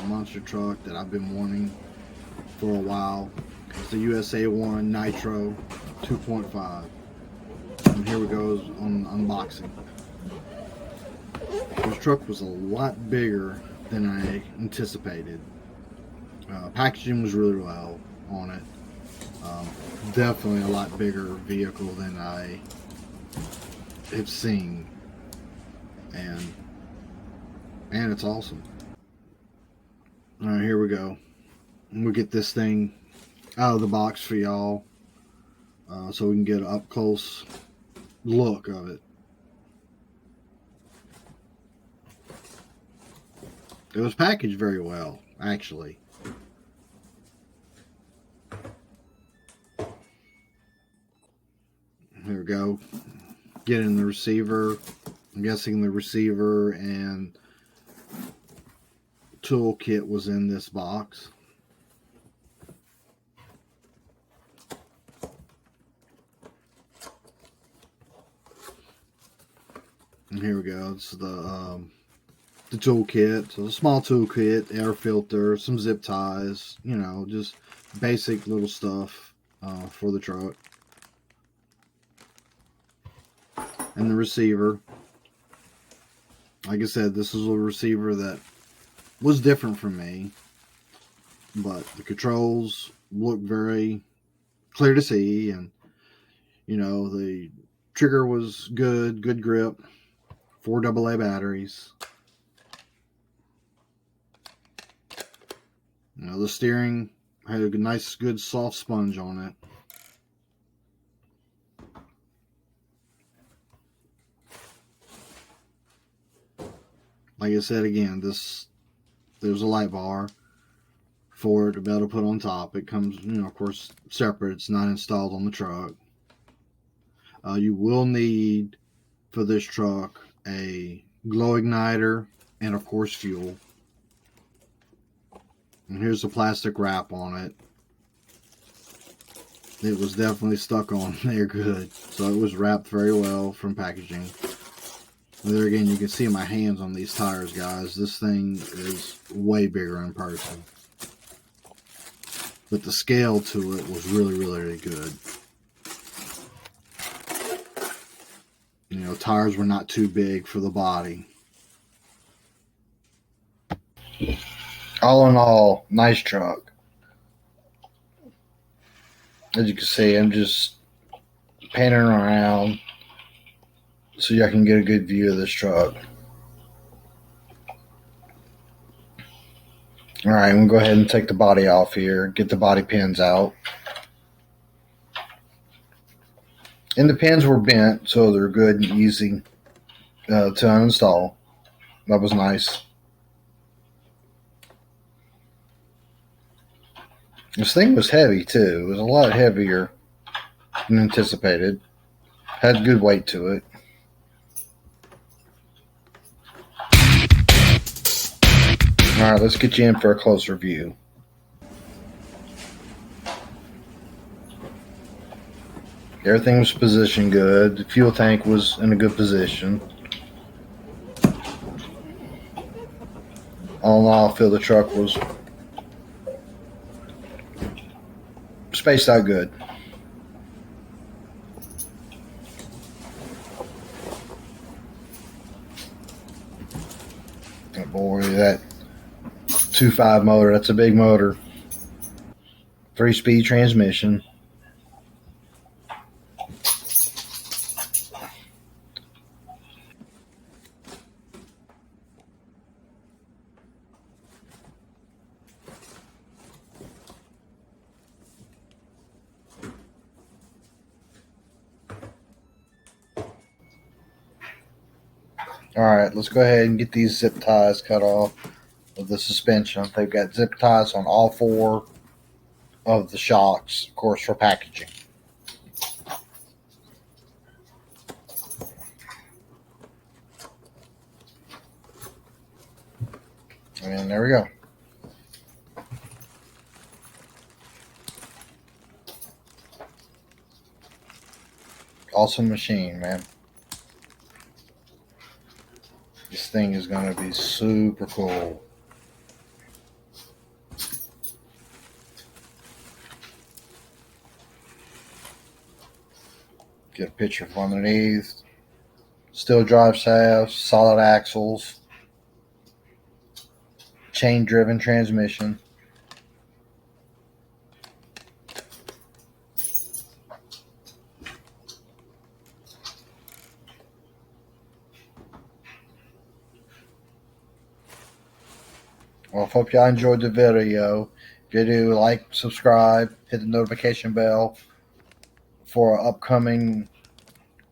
monster truck that I've been wanting for a while. It's the USA one Nitro 2.5. And here we go on unboxing. This truck was a lot bigger than I anticipated. Packaging was really well on it. Definitely a lot bigger vehicle than I have seen, and it's awesome. All right, here we go. We'll get this thing out of the box for y'all, so we can get an up close look of it. It was packaged very well, actually. Here we go. Getting the receiver. I'm guessing the receiver and toolkit was in this box. And here we go. It's the toolkit. So a small toolkit, air filter, some zip ties, you know, just basic little stuff for the truck. And the receiver. Like I said, this is a receiver that was different from me, but the controls look very clear to see, and you know, the trigger was good grip, 4 AA batteries. You know, the steering had a nice, good, soft sponge on it. Like I said again, there's a light bar for it to be able to put on top. It comes, you know, of course, separate. It's not installed on the truck. You will need for this truck a glow igniter and, of course, fuel. And here's the plastic wrap on it. It was definitely stuck on there good. So it was wrapped very well from packaging. And there again, you can see my hands on these tires, guys. This thing is way bigger in person. But the scale to it was really good. You know, tires were not too big for the body. All in all, nice truck. As you can see, I'm just panning around so y'all can get a good view of this truck. Alright, I'm going to go ahead and take the body off here, get the body pins out. And the pins were bent, so they're good and easy to uninstall. That was nice. This thing was heavy too. It was a lot heavier than anticipated. Had good weight to it. Alright, let's get you in for a closer view. Everything was positioned good. The fuel tank was in a good position. All in all, I feel the truck was spaced out good. Oh boy, that 2.5 motor, that's a big motor. 3-speed transmission. Alright, let's go ahead and get these zip ties cut off of the suspension. They've got zip ties on all 4 of the shocks, of course, for packaging. And there we go. Awesome machine, man. This thing is going to be super cool. Get a picture from underneath. Steel drive shafts, solid axles, chain driven transmission. Well, I hope y'all enjoyed the video. If you do, like, subscribe, hit the notification bell for an upcoming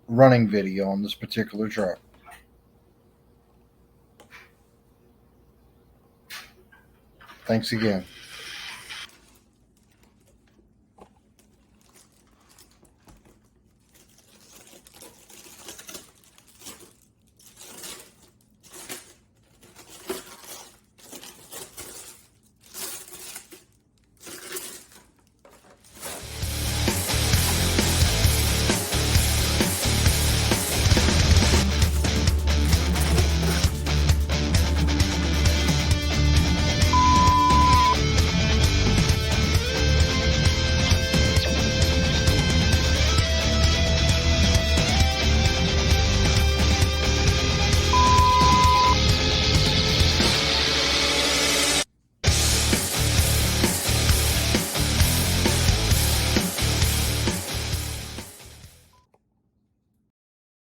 running video on this particular truck. Thanks again.